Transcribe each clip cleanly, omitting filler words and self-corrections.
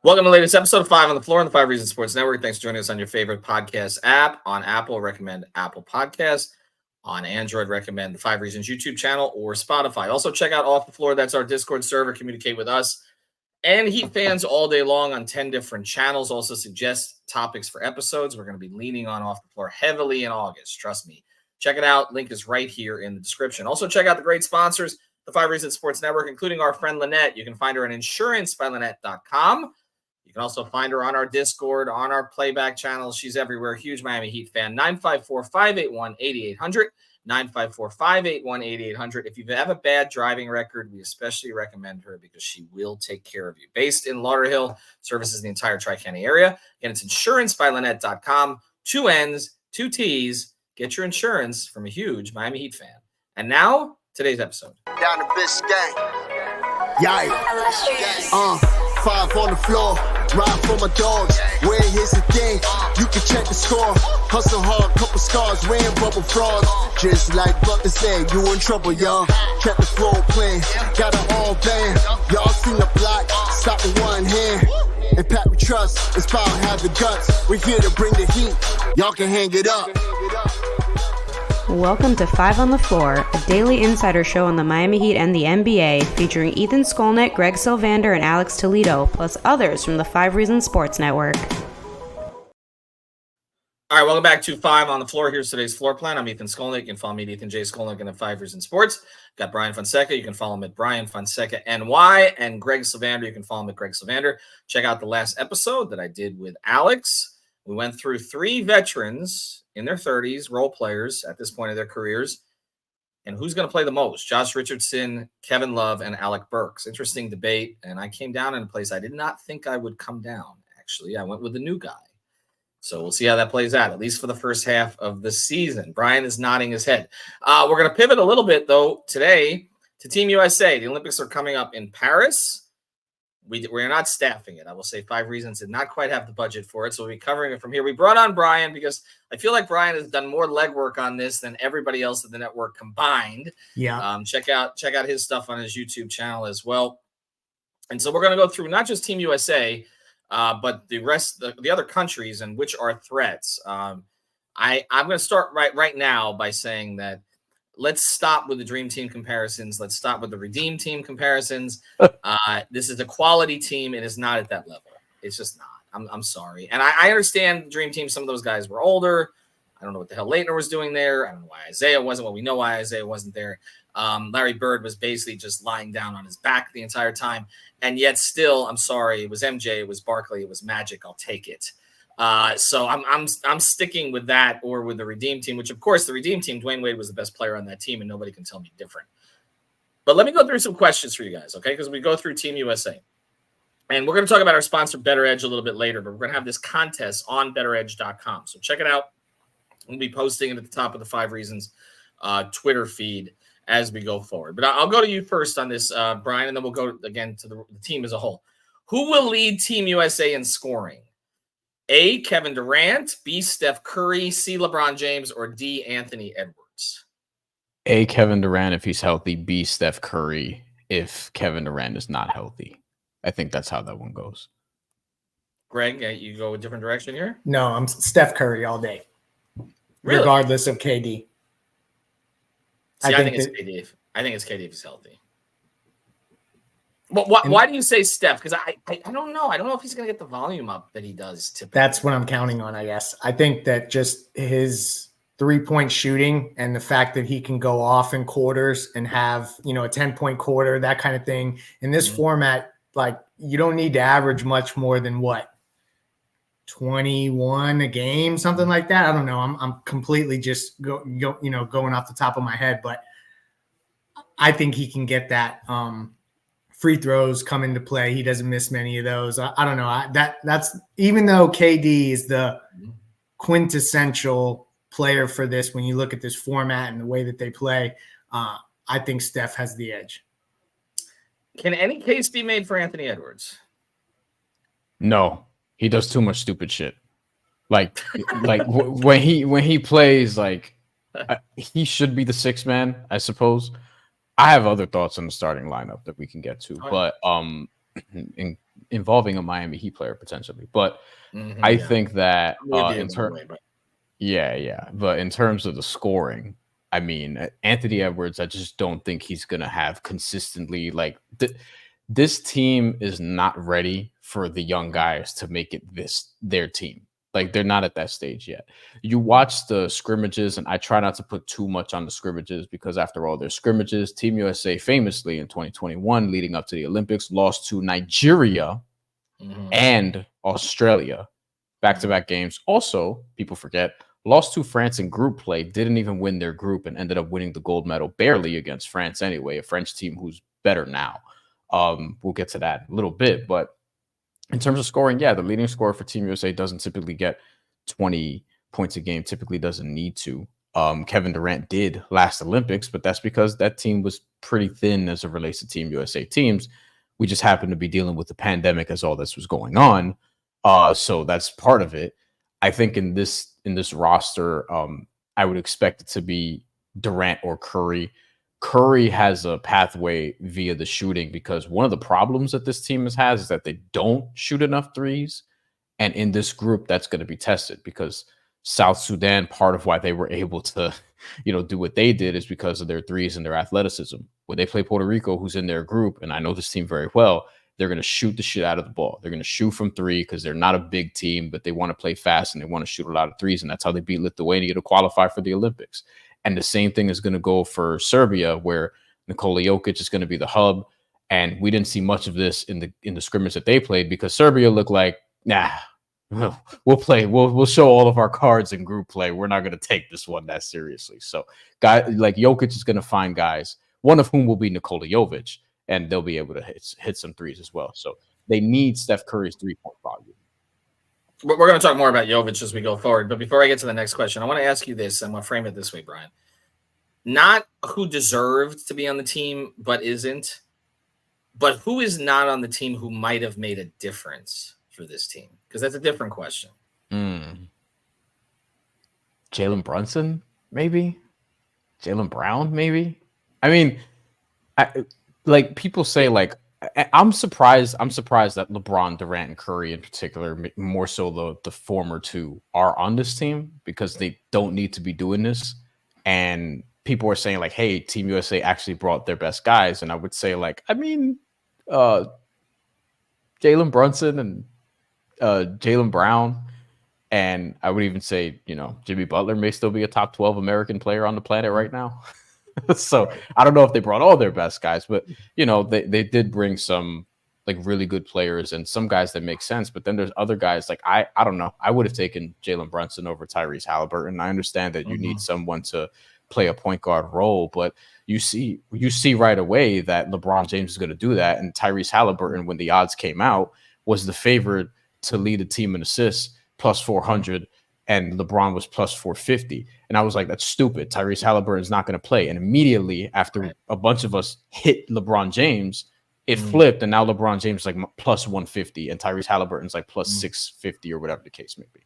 Welcome to the latest episode of 5 on the Floor on the 5 Reasons Sports Network. Thanks for joining us on your favorite podcast app. On Apple, recommend Apple Podcasts. On Android, recommend the 5 Reasons YouTube channel or Spotify. Also, check out Off the Floor. That's our Discord server. Communicate with us and Heat fans all day long on 10 different channels. Also, suggest topics for episodes. We're going to be leaning on Off the Floor heavily in August. Trust me. Check it out. Link is right here in the description. Also, check out the great sponsors, the 5 Reasons Sports Network, including our friend Lynette. You can find her at insurancebylynette.com. You can also find her on our Discord, on our playback channels. She's everywhere. Huge Miami Heat fan. 954-581-8800. 954-581-8800. If you have a bad driving record, we especially recommend her because she will take care of you. Based in Lauderhill, services the entire Tri-County area. Again, it's insurancebylynette.com. 2 N's, 2 T's. Get your insurance from a huge Miami Heat fan. And now, today's episode. Down the Biscayne. Yeah. 5 on the floor. Ride for my dogs. Where here's the thing. You can check the score. Hustle hard, couple scars, wearing bubble frogs. Just like Butler said, you in trouble, y'all. Kept the floor playing. Got an all band. Y'all seen the block. Stop with one hand. And Pat we trust. It's power, have the guts. We're here to bring the heat. Y'all can hang it up. Welcome to 5 on the Floor, a daily insider show on the Miami Heat and the NBA, featuring Ethan Skolnick, Greg Sylvander, and Alex Toledo, plus others from the 5 Reasons Sports Network. All right, welcome back to 5 on the Floor. Here's today's floor plan. I'm Ethan Skolnick. You can follow me at Ethan J. Skolnick and the 5 Reasons Sports. Got Bryan Fonseca. You can follow him at Bryan Fonseca NY. And Greg Sylvander. You can follow him at Greg Sylvander. Check out the last episode that I did with Alex. We went through 3 veterans in their 30s, role players at this point of their careers, and who's going to play the most? Josh Richardson, Kevin Love, and Alec Burks. Interesting debate, and I came down in a place I did not think I would come down, actually. I went with the new guy. So we'll see how that plays out, at least for the first half of the season. Bryan is nodding his head. We're going to pivot a little bit, though, today to Team USA. The Olympics are coming up in Paris. We're not staffing it. I will say 5 Reasons did not quite have the budget for it, so we'll be covering it from here. We brought on Bryan because I feel like Bryan has done more legwork on this than everybody else at the network combined. Yeah. Check out his stuff on his YouTube channel as well. And so we're going to go through not just Team USA, but the rest, the other countries and which are threats. I'm going to start right now by saying that let's stop with the Dream Team comparisons. Let's stop with the Redeem Team comparisons. This is a quality team. It is not at that level. It's just not. I'm sorry. And I understand the Dream Team. Some of those guys were older. I don't know what the hell Leitner was doing there. I don't know why Isaiah wasn't. Well, we know why Isaiah wasn't there. Larry Bird was basically just lying down on his back the entire time. And yet still, I'm sorry. It was MJ. It was Barkley. It was Magic. I'll take it. So I'm sticking with that or with the Redeem Team, which of course the Redeem Team, Dwayne Wade was the best player on that team and nobody can tell me different. But let me go through some questions for you guys, okay? Because we go through Team USA. And we're going to talk about our sponsor, Better Edge, a little bit later, but we're going to have this contest on betteredge.com. So check it out. We'll be posting it at the top of the 5 Reasons Twitter feed as we go forward. But I'll go to you first on this, Bryan, and then we'll go again to the team as a whole. Who will lead Team USA in scoring? A, Kevin Durant, B, Steph Curry, C, LeBron James, or D, Anthony Edwards? A, Kevin Durant if he's healthy, B, Steph Curry if Kevin Durant is not healthy. I think that's how that one goes. Greg, you go a different direction here? No, I'm Steph Curry all day, Really? regardless of KD. See, I think it's KD. I think it's KD if he's healthy. Well, why do you say Steph? Because I don't know. I don't know if he's going to get the volume up that he does typically. That's what I'm counting on, I guess. I think that just his 3-point shooting and the fact that he can go off in quarters and have, a 10-point quarter, that kind of thing. In this format, like, you don't need to average much more than 21 a game, something like that. I don't know. I'm completely just going off the top of my head, but I think he can get that. Free throws come into play. He doesn't miss many of those. I don't know. That's even though KD is the quintessential player for this, when you look at this format and the way that they play, I think Steph has the edge. Can any case be made for Anthony Edwards? No, he does too much stupid shit. Like when he plays, he should be the 6th man, I suppose. I have other thoughts on the starting lineup that we can get to, but involving a Miami Heat player potentially. But I Yeah. think that I'm with you in that terms, way, but yeah. But in terms of the scoring, I mean, Anthony Edwards, I just don't think he's gonna have consistently like this team is not ready for the young guys to make it their team. Like they're not at that stage yet. You watch the scrimmages, and I try not to put too much on the scrimmages because after all, they're scrimmages. Team USA famously in 2021, leading up to the Olympics, lost to Nigeria and Australia back-to-back games. Also, people forget, lost to France in group play, didn't even win their group, and ended up winning the gold medal barely against France anyway, a French team who's better now. We'll get to that in a little bit, but in terms of scoring, yeah, the leading scorer for Team USA doesn't typically get 20 points a game, typically doesn't need to. Kevin Durant did last Olympics, but that's because that team was pretty thin as it relates to Team USA teams. We just happened to be dealing with the pandemic as all this was going on. So that's part of it. I think in this roster, I would expect it to be Durant or Curry. Curry has a pathway via the shooting because one of the problems that this team has is that they don't shoot enough threes. And in this group, that's going to be tested because South Sudan, part of why they were able to, do what they did is because of their threes and their athleticism. When they play Puerto Rico, who's in their group, and I know this team very well, they're going to shoot the shit out of the ball. They're going to shoot from three because they're not a big team, but they want to play fast and they want to shoot a lot of threes. And that's how they beat Lithuania to qualify for the Olympics. And the same thing is going to go for Serbia, where Nikola Jokic is going to be the hub. And we didn't see much of this in the scrimmage that they played because Serbia looked like, nah, we'll play. We'll show all of our cards in group play. We're not going to take this one that seriously. So, guy like Jokic is going to find guys, one of whom will be Nikola Jovic, and they'll be able to hit some threes as well. So they need Steph Curry's 3-point volume. We're going to talk more about Jovic as we go forward. But before I get to the next question, I want to ask you this. I'm going to frame it this way, Brian. Not who deserved to be on the team but isn't, but who is not on the team who might have made a difference for this team? Because that's a different question. Jalen Brunson, maybe? Jaylen Brown, maybe? I mean, people say, I'm surprised that LeBron, Durant, and Curry in particular, more so the former two, are on this team because they don't need to be doing this. And people are saying, hey, Team USA actually brought their best guys. And I would say, Jalen Brunson and Jaylen Brown. And I would even say, Jimmy Butler may still be a top 12 American player on the planet right now. So I don't know if they brought all their best guys, but they did bring some really good players and some guys that make sense. But then there's other guys I don't know. I would have taken Jalen Brunson over Tyrese Halliburton. I understand that you need someone to play a point guard role, but you see right away that LeBron James is going to do that. And Tyrese Halliburton, when the odds came out, was the favorite to lead a team in assists plus 400. And LeBron was plus 450. And I was like, that's stupid. Tyrese Halliburton is not going to play. And immediately after a bunch of us hit LeBron James, it flipped. And now LeBron James is plus 150 and Tyrese Halliburton's plus 650 or whatever the case may be.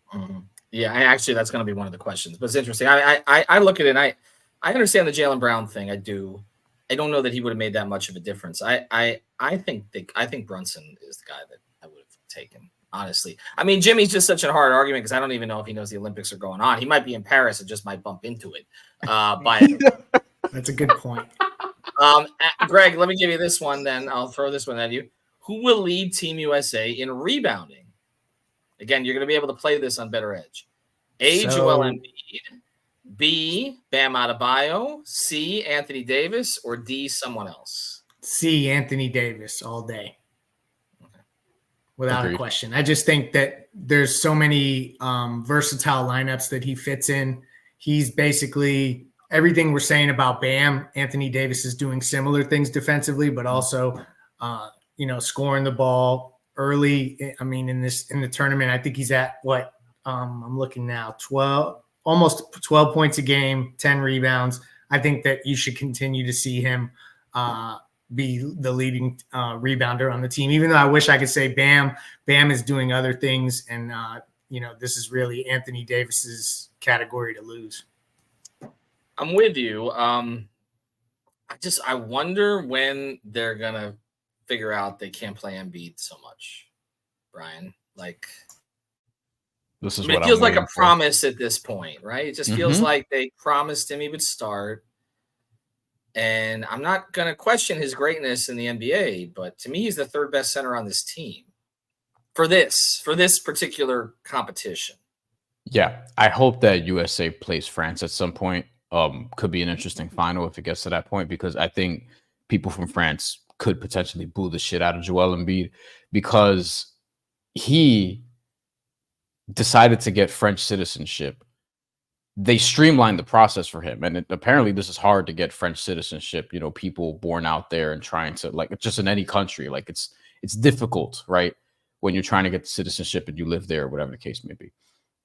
Yeah, that's going to be one of the questions. But it's interesting. I look at it and I understand the Jaylen Brown thing. I do. I don't know that he would have made that much of a difference. I think Brunson is the guy that I would have taken. Honestly, I mean, Jimmy's just such a hard argument because I don't even know if he knows the Olympics are going on. He might be in Paris and just might bump into it. But that's a good point. Greg, let me give you this one. Then I'll throw this one at you. Who will lead Team USA in rebounding? Again, you're going to be able to play this on Better Edge. A, Joel Embiid. B, Bam Adebayo. C, Anthony Davis. Or D, someone else. C, Anthony Davis all day. Without a question. I just think that there's so many versatile lineups that he fits in. He's basically everything we're saying about Bam. Anthony Davis is doing similar things defensively, but also, scoring the ball early. I mean, in the tournament, I think he's at I'm looking now, almost 12 points a game, 10 rebounds. I think that you should continue to see him be the leading rebounder on the team, even though I wish I could say Bam is doing other things. And, this is really Anthony Davis's category to lose. I'm with you. I wonder when they're going to figure out they can't play Embiid so much. Brian. Like, This is I mean, what it I'm feels like waiting a for. promise at this point, right? It just feels Mhm. like they promised him he would start. And I'm not going to question his greatness in the NBA, but to me, he's the third best center on this team for this particular competition. Yeah, I hope that USA plays France at some point. Could be an interesting final if it gets to that point, because I think people from France could potentially boo the shit out of Joel Embiid because he decided to get French citizenship. They streamlined the process for him, and apparently this is hard to get French citizenship. You know, people born out there and trying to, like, just in any country, like it's difficult, right? When you're trying to get citizenship and you live there, whatever the case may be.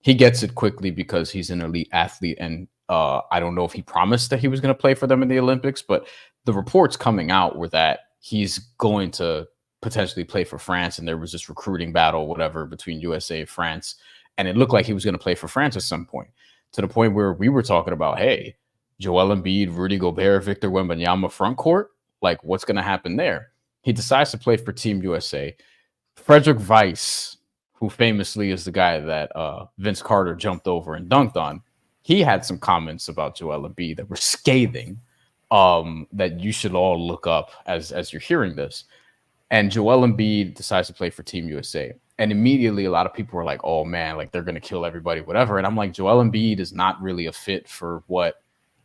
He gets it quickly because he's an elite athlete, and I don't know if he promised that he was going to play for them in the Olympics, but the reports coming out were that he's going to potentially play for France, and there was this recruiting battle, whatever, between USA and France, and it looked like he was going to play for France at some point, to the point where we were talking about, hey, Joel Embiid, Rudy Gobert, Victor Wembanyama front court, like, what's going to happen there? He decides to play for Team USA. Frederick Weiss, who famously is the guy that Vince Carter jumped over and dunked on, he had some comments about Joel Embiid that were scathing, that you should all look up as you're hearing this. And Joel Embiid decides to play for Team USA. And immediately a lot of people were like, oh man, like they're going to kill everybody, whatever. And I'm like, Joel Embiid is not really a fit for what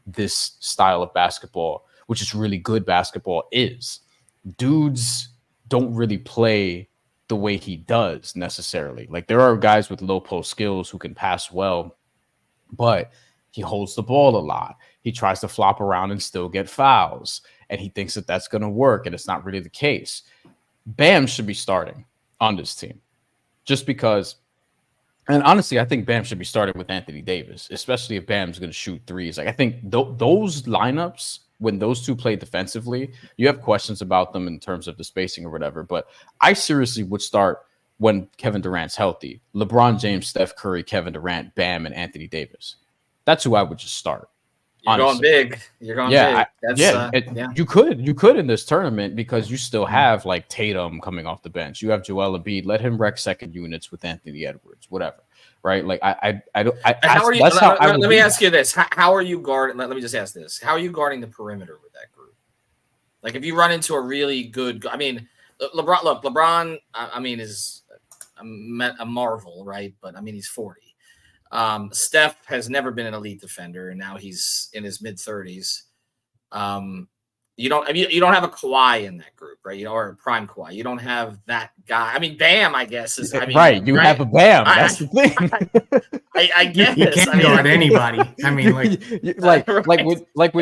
this style of basketball, which is really good basketball, is. Dudes don't really play the way he does necessarily. Like, there are guys with low post skills who can pass well, but he holds the ball a lot. He tries to flop around and still get fouls, and he thinks that that's going to work, and it's not really the case. Bam should be starting on this team just because, and honestly, I think Bam should be starting with Anthony Davis, especially if Bam's going to shoot threes. Like, I think those lineups, when those two play defensively, you have questions about them in terms of the spacing or whatever, but I seriously would start when Kevin Durant's healthy. LeBron James, Steph Curry, Kevin Durant, Bam, and Anthony Davis. That's who I would just start. You're honestly. going big. You're going big. That's, You could in this tournament, because you still have like Tatum coming off the bench. You have Joel Embiid. Let him wreck second units with Anthony Edwards, whatever. Right? Like how are you? Let me ask you this: how are you guarding? Let me just ask this: how are you guarding the perimeter with that group? Like, if you run into a really good, I mean, LeBron. Look, LeBron. I mean, is a marvel, right? But I mean, he's 40. Steph has never been an elite defender, and now he's in his mid-30s. You don't have a Kawhi in that group, right? You know, or a prime Kawhi. You don't have that guy. I mean, Bam, I guess is. I mean, right. You have a Bam. That's the thing. I guess you can't guard anybody. I mean, when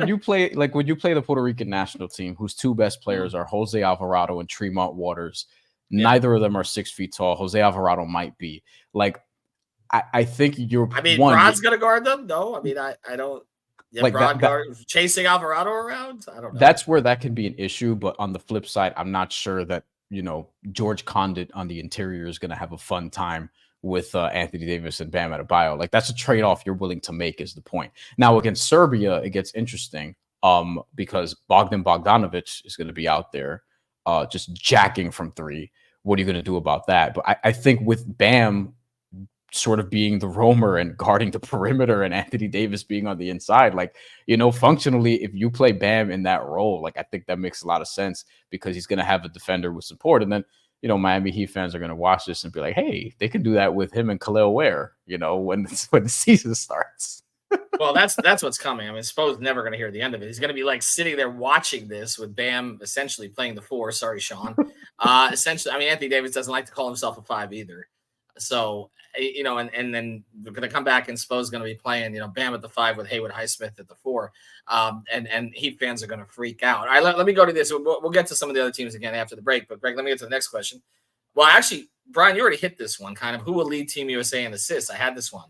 you play the Puerto Rican national team, whose two best players are Jose Alvarado and Tremont Waters. Yeah. Neither of them are 6 feet tall. Jose Alvarado might be. Like, I think you're. I mean, Bron's gonna guard them. No, I mean, I don't. Yeah, like Bron chasing Alvarado around. I don't know. That's where that can be an issue. But on the flip side, I'm not sure that, you know, George Condit on the interior is gonna have a fun time with Anthony Davis and Bam Adebayo. Like, that's a trade-off you're willing to make, is the point. Now against Serbia, it gets interesting because Bogdan Bogdanovic is going to be out there just jacking from three. What are you going to do about that? But I think with Bam sort of being the roamer and guarding the perimeter and Anthony Davis being on the inside, like, you know, functionally, if you play Bam in that role, like, I think that makes a lot of sense, because he's going to have a defender with support. And then, you know, Miami Heat fans are going to watch this and be like, hey, they can do that with him and Kel'el Ware, you know, when the season starts. Well, that's what's coming. I mean, Spo's never going to hear the end of it. He's going to be like sitting there watching this with Bam essentially playing the 4. Sorry, Sean. Essentially, I mean, Anthony Davis doesn't like to call himself a 5 either. So, you know, and then we're going to come back and Spo's going to be playing, you know, Bam at the 5 with Haywood Highsmith at the 4. And Heat fans are going to freak out. All right, let me go to this. We'll get to some of the other teams again after the break. But, Greg, let me get to the next question. Well, actually, Brian, you already hit this one, kind of. Who will lead Team USA in assists? I had this one.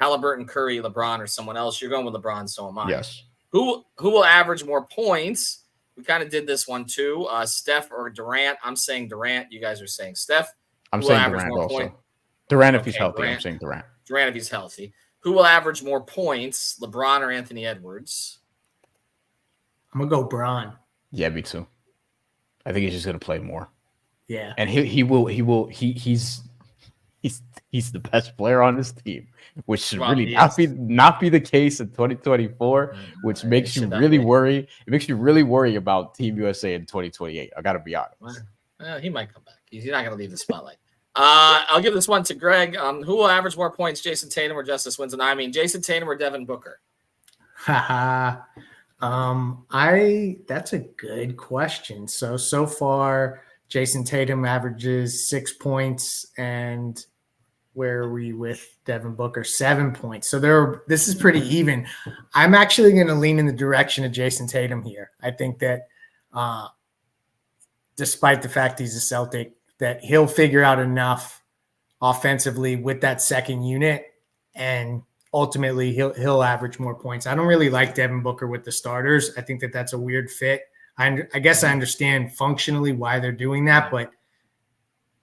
Halliburton, Curry, LeBron, or someone else. You're going with LeBron, so am I. Yes. Who will average more points? We kind of did this one too. Steph or Durant? I'm saying Durant. You guys are saying Steph. I'm saying Durant also. Durant if he's healthy. Durant. I'm saying Durant. Durant if he's healthy. Who will average more points, LeBron or Anthony Edwards? I'm going to go Bron. Yeah, me too. I think he's just going to play more. Yeah. And he's the best player on this team, which should really not be the case in 2024, which makes you really worry. It makes you really worry about Team USA in 2028. I gotta be honest. Well, he might come back. He's not gonna leave the spotlight. I'll give this one to Greg. Who will average more points, Jason Tatum or Justice Winslow? I mean, Jason Tatum or Devin Booker? That's a good question. So far, Jason Tatum averages 6 points, and where are we with Devin Booker? 7 points. So this is pretty even. I'm actually going to lean in the direction of Jason Tatum here. I think that despite the fact he's a Celtic, that he'll figure out enough offensively with that second unit, and ultimately he'll average more points. I don't really like Devin Booker with the starters. I think that that's a weird fit. I guess I understand functionally why they're doing that, but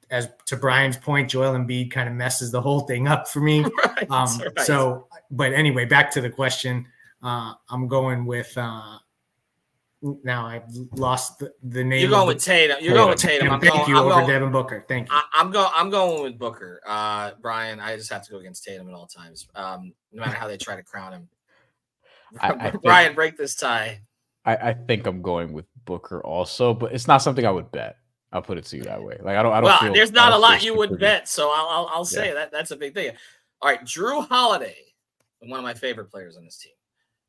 as to Brian's point, Joel Embiid kind of messes the whole thing up for me. Right. So, but anyway, back to the question. I'm going with now I've lost the name. You're going with Tatum. You're going with Tatum. Thank you over Devin Booker. Thank you. I'm going with Booker. Brian, I just have to go against Tatum at all times. No matter how they try to crown him. Brian, break this tie. I think I'm going with Booker also, but it's not something I would bet. I'll put it to you that way. Like I don't. Well, there's not a lot you would bet, so I'll say that's a big thing. All right, Drew Holiday, one of my favorite players on this team.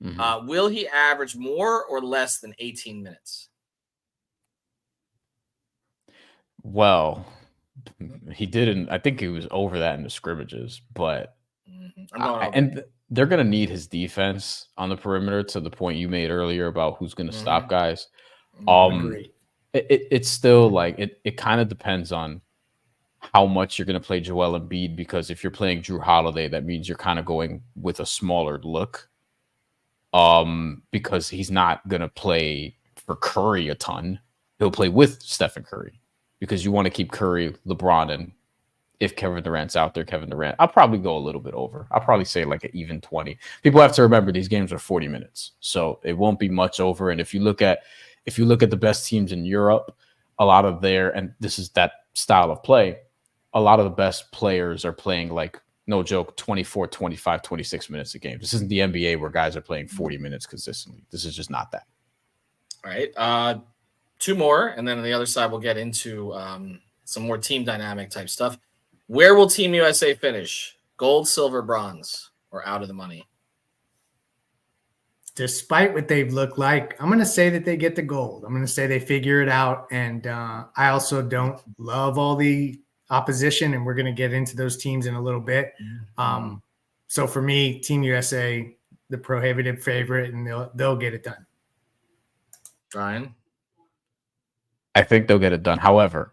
Mm-hmm. Will he average more or less than 18 minutes? Well, he didn't. I think he was over that in the scrimmages, but they're going to need his defense on the perimeter to the point you made earlier about who's going to stop guys. It's still like it kind of depends on how much you're going to play Joel Embiid, because if you're playing Drew Holiday, that means you're kind of going with a smaller look. Because he's not going to play for Curry a ton. He'll play with Stephen Curry because you want to keep Curry, LeBron, and if Kevin Durant's out there, Kevin Durant. I'll probably go a little bit over. I'll probably say like an even 20. People have to remember these games are 40 minutes, so it won't be much over. And if you look at the best teams in Europe, a lot of and this is that style of play, a lot of the best players are playing like, no joke, 24, 25, 26 minutes a game. This isn't the NBA where guys are playing 40 minutes consistently. This is just not that. All right. Two more, and then on the other side, we'll get into some more team dynamic type stuff. Where will Team USA finish? Gold, silver, bronze, or out of the money? Despite what they've looked like, I'm going to say that they get the gold. I'm going to say they figure it out. And I also don't love all the opposition, and we're going to get into those teams in a little bit. So for me, Team USA, the prohibitive favorite, and they'll get it done. Brian? I think they'll get it done. However,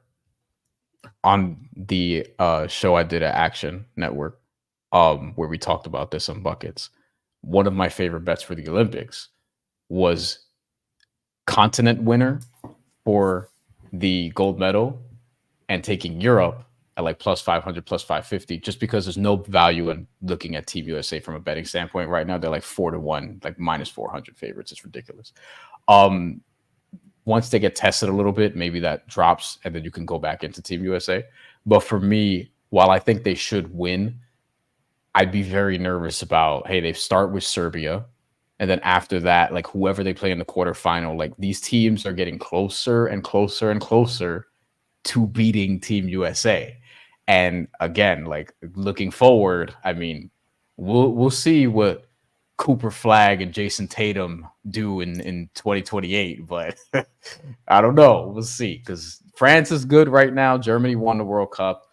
on the show I did at Action Network, where we talked about this on buckets, one of my favorite bets for the Olympics was continent winner for the gold medal and taking Europe at like plus 500, plus 550, just because there's no value in looking at Team USA from a betting standpoint right now. They're like 4-1, like minus 400 favorites. It's ridiculous. Once they get tested a little bit, maybe that drops and then you can go back into Team USA. But for me, while I think they should win, I'd be very nervous about, hey, they start with Serbia. And then after that, like whoever they play in the quarterfinal, like these teams are getting closer and closer and closer to beating Team USA. And again, like looking forward, I mean, we'll see what Cooper Flagg and Jason Tatum do in 2028, but I don't know. We'll see, because France is good right now. Germany won the World Cup.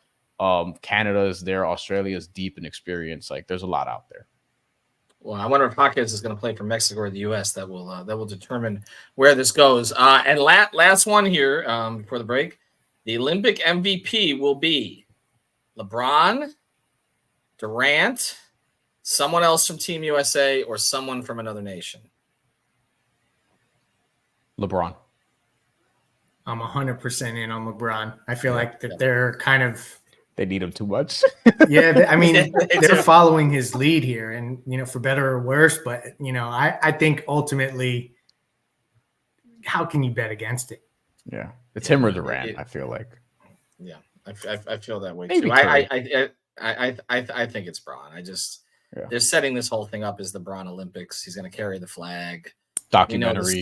Canada is there. Australia is deep in experience. Like there's a lot out there. Well, I wonder if Hawkins is going to play for Mexico or the U.S. That will determine where this goes. And last one here before the break, the Olympic MVP will be LeBron, Durant, someone else from Team USA, or someone from another nation. LeBron. I'm 100% in on LeBron. I feel like that they're kind of. They need him too much. Yeah, I mean, they're following his lead here, and for better or worse. But I think ultimately, how can you bet against it? Yeah, it's him or Durant. I feel like. Yeah, I feel that way Maybe too. Curry. I think it's Braun. They're setting this whole thing up as the Braun Olympics. He's going to carry the flag. We know this,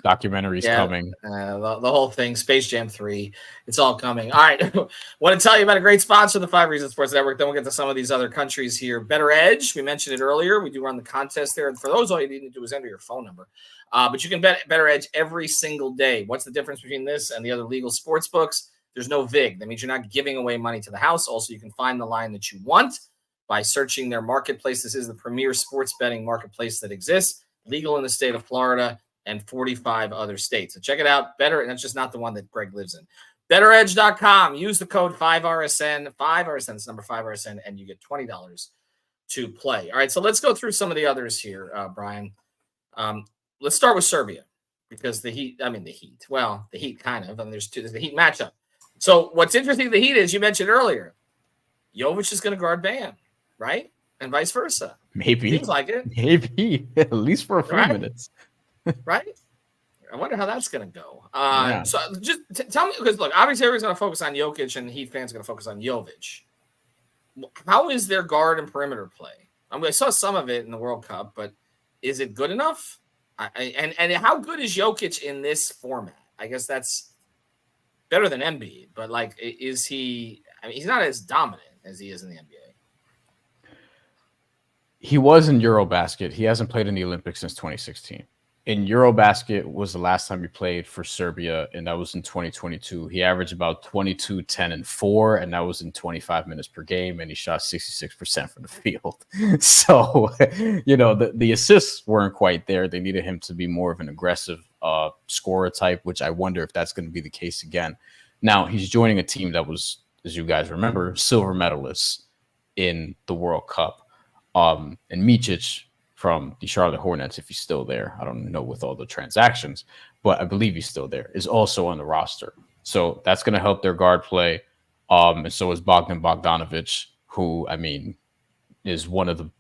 Documentary's coming. The whole thing, Space Jam 3, it's all coming. All right. Want to tell you about a great sponsor, the 5 Reasons Sports Network. Then we'll get to some of these other countries here. Better Edge, we mentioned it earlier. We do run the contest there. And for those, all you need to do is enter your phone number. But you can bet Better Edge every single day. What's the difference between this and the other legal sports books? There's no VIG. That means you're not giving away money to the house. Also, you can find the line that you want by searching their marketplace. This is the premier sports betting marketplace that exists, legal in the state of Florida and 45 other states. So check it out. Better, and that's just not the one that Greg lives in. BetterEdge.com. Use the code 5RSN. 5RSN, it's number 5RSN, and you get $20 to play. All right, so let's go through some of the others here, Brian. Let's start with Serbia because the Heat kind of, and there's the Heat matchup. So what's interesting, the Heat is, you mentioned earlier, Jovic is going to guard Bam, right? And vice versa. Maybe. Seems like it. Maybe. At least for a few minutes. Right? I wonder how that's going to go. So just tell me, because look, obviously everyone's going to focus on Jokic and Heat fans are going to focus on Jovic. How is their guard and perimeter play? I mean, I saw some of it in the World Cup, but is it good enough? And how good is Jokic in this format? I guess that's better than Embiid, but like, is he? I mean, he's not as dominant as he is in the NBA. He was in Eurobasket. He hasn't played in the Olympics since 2016. In Eurobasket was the last time he played for Serbia, and that was in 2022. He averaged about 22, 10, and 4, and that was in 25 minutes per game, and he shot 66% from the field. So, the assists weren't quite there. They needed him to be more of an aggressive scorer type, which I wonder if that's going to be the case again. Now, he's joining a team that was, as you guys remember, silver medalists in the World Cup. And Micic from the Charlotte Hornets, if he's still there, I don't know with all the transactions, but I believe he's still there, is also on the roster. So that's going to help their guard play. And so is Bogdan Bogdanovic, who, I mean, is one of the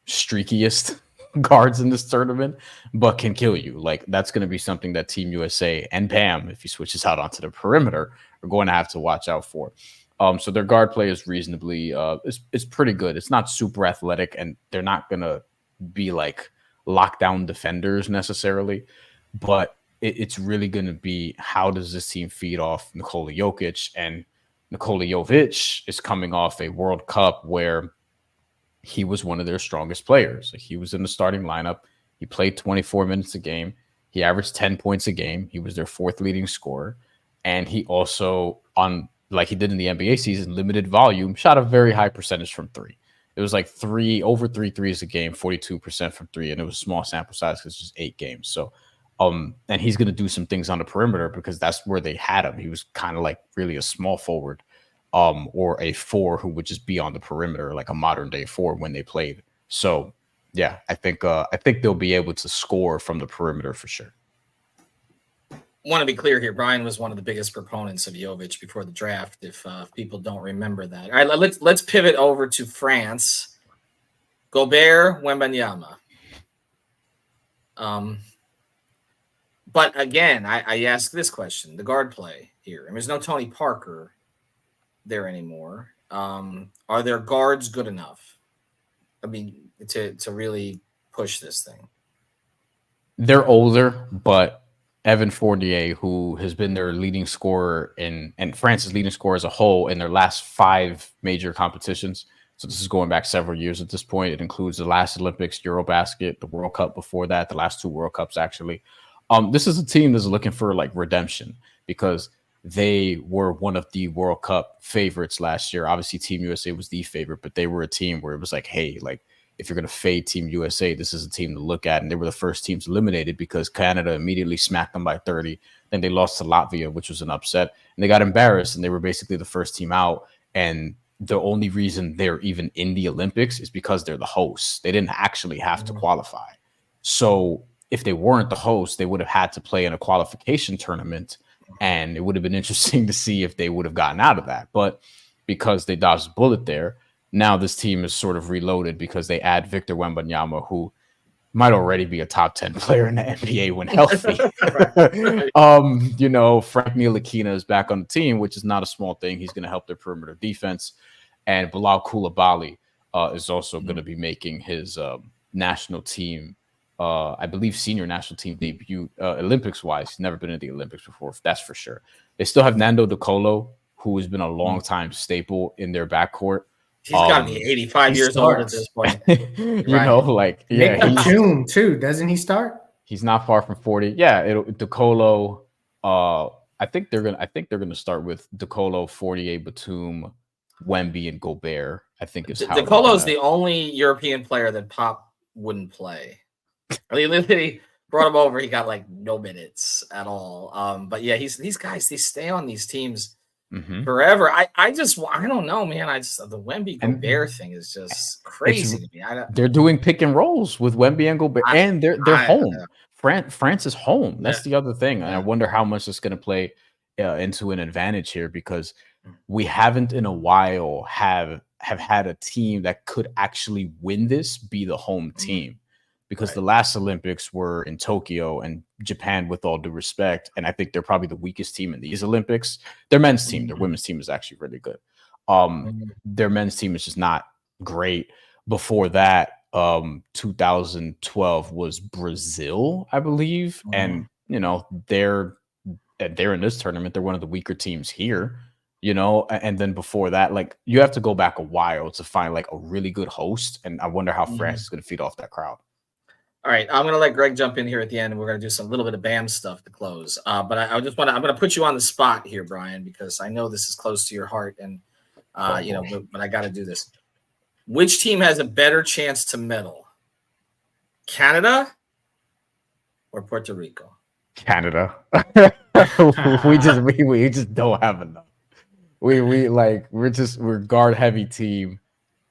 streakiest guards in this tournament, but can kill you. Like, that's going to be something that Team USA and Bam, if he switches out onto the perimeter, are going to have to watch out for. So their guard play is reasonably, it's pretty good. It's not super athletic, and they're not going to be like lockdown defenders necessarily, but it's really going to be, how does this team feed off Nikola Jokic? And Nikola Jovic is coming off a World Cup where he was one of their strongest players. He was in the starting lineup. He played 24 minutes a game. He averaged 10 points a game. He was their 4th leading scorer. And he also, on like he did in the NBA season, limited volume, shot a very high percentage from 3. It was like over 3 threes a game, 42% from 3, and it was a small sample size because it's just 8 games. So, and he's going to do some things on the perimeter because that's where they had him. He was kind of like really a small forward, or a 4 who would just be on the perimeter, like a modern day 4 when they played. So, yeah, I think they'll be able to score from the perimeter for sure. Want to be clear here, Brian was one of the biggest proponents of Jovic before the draft, if people don't remember that. All right, let's pivot over to France. Gobert, Wembanyama. But again, I ask this question, the guard play here. I mean, there's no Tony Parker there anymore. Are their guards good enough? I mean, to really push this thing? They're older, but Evan Fournier, who has been their leading scorer and France's leading scorer as a whole in their last 5 major competitions. So this is going back several years at this point. It includes the last Olympics, Eurobasket, the World Cup before that, the last 2 World Cups, actually. This is a team that's looking for like redemption because they were one of the World Cup favorites last year. Obviously, Team USA was the favorite, but they were a team where it was like, hey, like, if you're going to fade Team USA, this is a team to look at. And they were the first teams eliminated because Canada immediately smacked them by 30. Then they lost to Latvia, which was an upset. And they got embarrassed, and they were basically the first team out. And the only reason they're even in the Olympics is because they're the hosts. They didn't actually have to qualify. So if they weren't the hosts, they would have had to play in a qualification tournament. And it would have been interesting to see if they would have gotten out of that. But because they dodged a bullet there, now this team is sort of reloaded because they add Victor Wembanyama, who might already be a top 10 player in the NBA when healthy. Right. You know, Frank Ntilikina is back on the team, which is not a small thing. He's going to help their perimeter defense. And Bilal Coulibaly is also going to be making his national team, I believe, senior national team debut, Olympics-wise. He's never been in the Olympics before, that's for sure. They still have Nando De Colo, who has been a long-time staple in their backcourt. He's got to be 85 years old at this point. You know, like, Nick Batum too, doesn't he start? He's not far from 40. Yeah, DeColo. I think they're gonna start with DeColo, 48, Batum, Wemby, and Gobert. I think is how DeColo's the only European player that Pop wouldn't play. I mean, literally brought him over. He got like no minutes at all. But yeah, these guys, they stay on these teams forever. I don't know, man. The Wemby Gobert thing is just crazy to me. They're doing pick and rolls with Wemby and Gobert, and they're home. France is home. That's the other thing. And I wonder how much it's going to play into an advantage here, because we haven't in a while have had a team that could actually win this be the home team. Because the last Olympics were in Tokyo, and Japan, with all due respect, and I think they're probably the weakest team in these Olympics. Their men's team, their women's team is actually really good. Their men's team is just not great. Before that, 2012 was Brazil, I believe, and you know they're in this tournament. They're one of the weaker teams here. You know, and then before that, like, you have to go back a while to find like a really good host, and I wonder how France is going to feed off that crowd. All right, I'm going to let Greg jump in here at the end, and we're going to do some little bit of Bam stuff to close. But I'm going to put you on the spot here, Brian, because I know this is close to your heart, and but I got to do this. Which team has a better chance to medal? Canada or Puerto Rico? Canada. we just don't have enough. We're guard heavy team.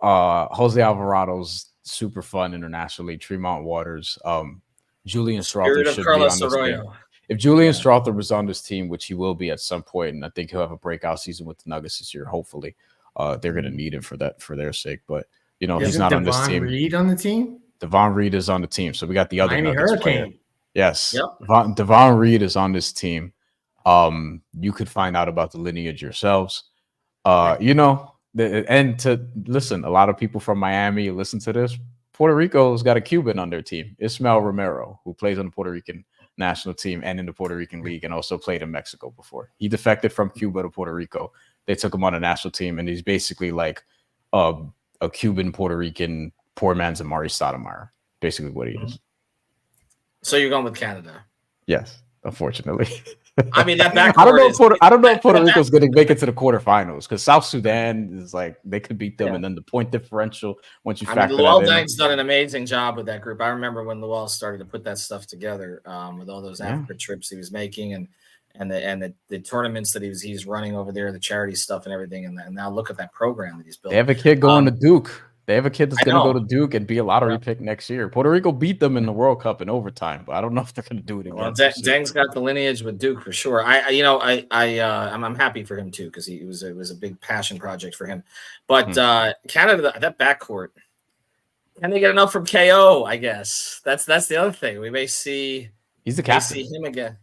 Jose Alvarado's super fun internationally. Tremont Waters, Julian Strawther should be on this team. If Julian Strawther was on this team, which he will be at some point, and I think he'll have a breakout season with the Nuggets this year, hopefully, they're going to need him for their sake. But you know, he's not on this team. Reed on the team? Devon Reed is on the team, so we got the other Miami Nuggets Hurricane player. Yes, yep. Devon Reed is on this team. You could find out about the lineage yourselves. You know. And to listen, a lot of people from Miami listen to this. Puerto Rico's got a Cuban on their team, Ismael Romero, who plays on the Puerto Rican national team and in the Puerto Rican League, and also played in Mexico before. He defected from Cuba to Puerto Rico. They took him on a national team, and he's basically like a Cuban Puerto Rican poor man's Amari Stoudemire. Basically, what he is. So you're going with Canada? Yes, unfortunately. I mean, that backcourt. I don't know if Puerto Rico's going to make it to the quarterfinals, because South Sudan is like, they could beat them, and then the point differential once you factor Luol that in. Deng's done an amazing job with that group. I remember when Luol started to put that stuff together with all those Africa trips he was making, and the tournaments that he's running over there, the charity stuff and everything, and now look at that program that he's built. They have a kid going to Duke. They have a kid that's going to go to Duke and be a lottery pick next year. Puerto Rico beat them in the World Cup in overtime, but I don't know if they're going to do it again. Well, Deng's got the lineage with Duke for sure. I'm happy for him too, because it was a big passion project for him. But Canada, that backcourt, can they get enough from KO? I guess that's the other thing. We may see. He's the captain. See him again.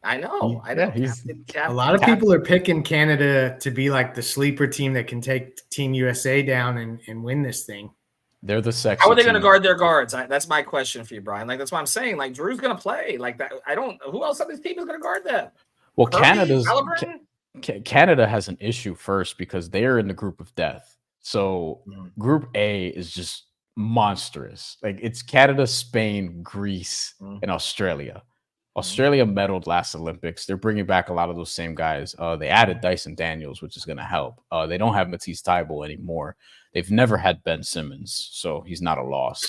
I know. He's a lot of people are picking Canada to be like the sleeper team that can take Team USA down and win this thing. They're the sexy. How are they going to guard their guards? That's my question for you, Brian. Like, that's what I'm saying. Like, Drew's going to play like that. Who else on this team is going to guard them? Well, Canada has an issue first because they're in the group of death. So Group A is just monstrous. Like, it's Canada, Spain, Greece, and Australia. Australia medaled last Olympics. They're bringing back a lot of those same guys. They added Dyson Daniels, which is going to help. They don't have Matisse Thybulle anymore. They've never had Ben Simmons, so he's not a loss.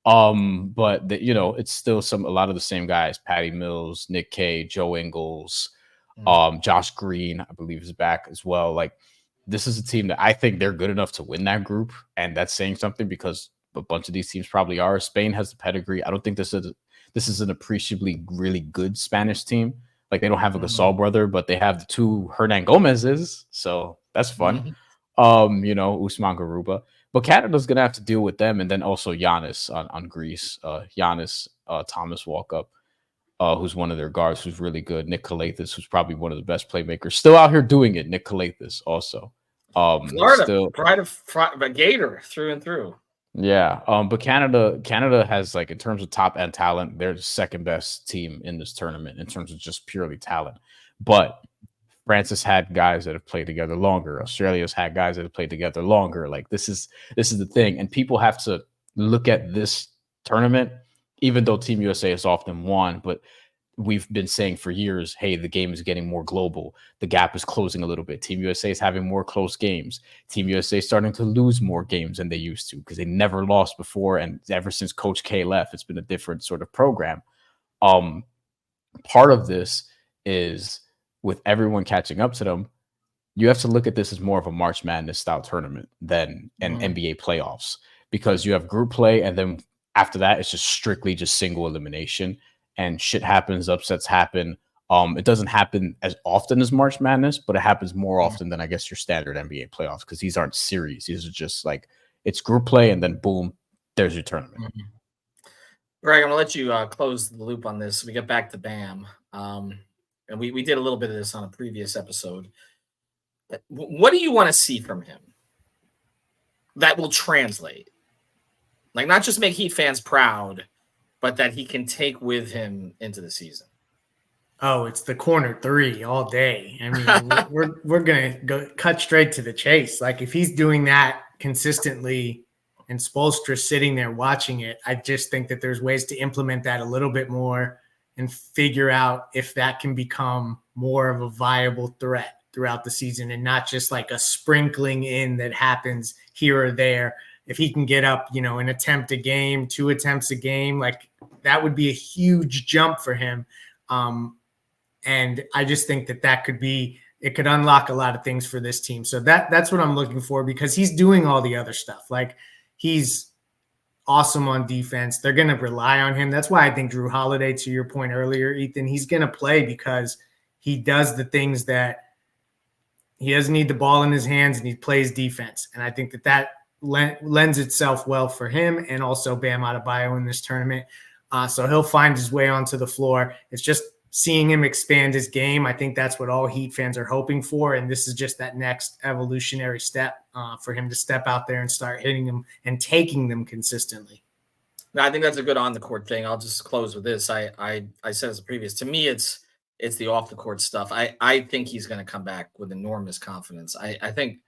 But it's still a lot of the same guys: Patty Mills, Nick Kay, Joe Ingles, Josh Green, I believe, is back as well. Like, this is a team that I think they're good enough to win that group, and that's saying something because a bunch of these teams probably are. Spain has the pedigree. I don't think this is an appreciably really good Spanish team. Like, they don't have a Gasol brother, but they have the two Hernan Gomez's, so that's fun. Usman Garuba. But Canada's gonna have to deal with them, and then also Giannis on Greece. Giannis, Thomas Walkup, who's one of their guards, who's really good. Nick Calathis, who's probably one of the best playmakers, still out here doing it. Nick Calathis also. Florida, still, pride of a Gator through and through. yeah. But Canada has, like, in terms of top end talent, they're the second best team in this tournament in terms of just purely talent. But France has had guys that have played together longer. Australia's had guys that have played together longer. Like, this is the thing, and people have to look at this tournament, even though Team USA has often won. But we've been saying for years, hey, the game is getting more global. The gap is closing a little bit. Team USA is having more close games. Team USA is starting to lose more games than they used to because they never lost before. And ever since Coach K left, it's been a different sort of program. Part of this is, with everyone catching up to them, you have to look at this as more of a March Madness style tournament than an NBA playoffs, because you have group play, and then after that, it's just strictly just single elimination, and shit happens, upsets happen. It doesn't happen as often as March Madness, but it happens more often than, I guess, your standard NBA playoffs, because these aren't series. These are just like, it's group play, and then boom, there's your tournament. Greg, I'm gonna let you close the loop on this. We get back to Bam. And we did a little bit of this on a previous episode. What do you want to see from him that will translate? Like, not just make Heat fans proud, but that he can take with him into the season. Oh, it's the corner three all day. I mean, we're gonna go cut straight to the chase. Like, if he's doing that consistently and Spoelstra sitting there watching it, I just think that there's ways to implement that a little bit more and figure out if that can become more of a viable threat throughout the season, and not just like a sprinkling in that happens here or there. If he can get up, an attempt a game, 2 attempts a game, like, that would be a huge jump for him. And I just think that it could unlock a lot of things for this team. So that's what I'm looking for, because he's doing all the other stuff. Like, he's awesome on defense. They're going to rely on him. That's why I think Drew Holiday, to your point earlier, Ethan, he's going to play because he does the things that he doesn't need the ball in his hands, and he plays defense. And I think that lends itself well for him, and also Bam Adebayo in this tournament. So he'll find his way onto the floor. It's just seeing him expand his game. I think that's what all Heat fans are hoping for. And this is just that next evolutionary step for him to step out there and start hitting them and taking them consistently. No, I think that's a good on the court thing. I'll just close with this. I said as a previous, to me, it's the off the court stuff. I think he's going to come back with enormous confidence. I think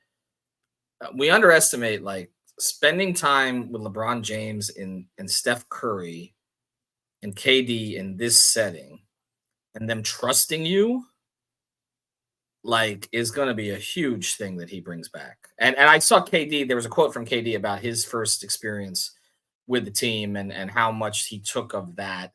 we underestimate, like, spending time with LeBron James and Steph Curry and KD in this setting, and them trusting you, like, is going to be a huge thing that he brings back. And I saw KD, there was a quote from KD about his first experience with the team and how much he took of that.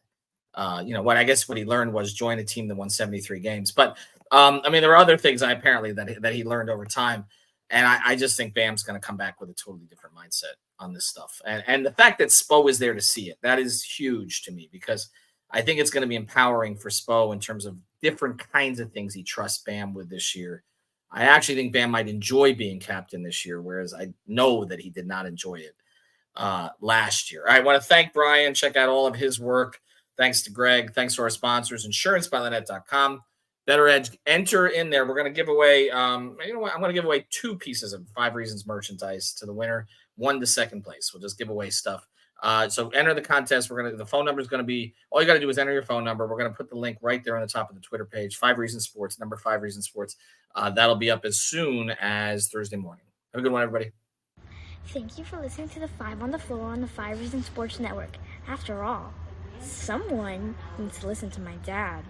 What he learned was join a team that won 73 games. But there are other things apparently that he learned over time. And I just think Bam's going to come back with a totally different mindset on this stuff. And the fact that Spo is there to see it, that is huge to me, because I think it's going to be empowering for Spo in terms of different kinds of things he trusts Bam with this year. I actually think Bam might enjoy being captain this year, whereas I know that he did not enjoy it last year. I want to thank Bryan. Check out all of his work. Thanks to Greg. Thanks to our sponsors, insurancebythenet.com. Better Edge. Enter in there. We're going to give away, I'm going to give away 2 pieces of 5 Reasons merchandise to the winner, 1 to second place. We'll just give away stuff. So enter the contest. The phone number is going to be, all you got to do is enter your phone number. We're going to put the link right there on the top of the Twitter page, 5 Reasons Sports, number 5 Reasons Sports. That'll be up as soon as Thursday morning. Have a good one, everybody. Thank you for listening to the 5 on the Floor on the 5 Reasons Sports Network. After all, someone needs to listen to my dad.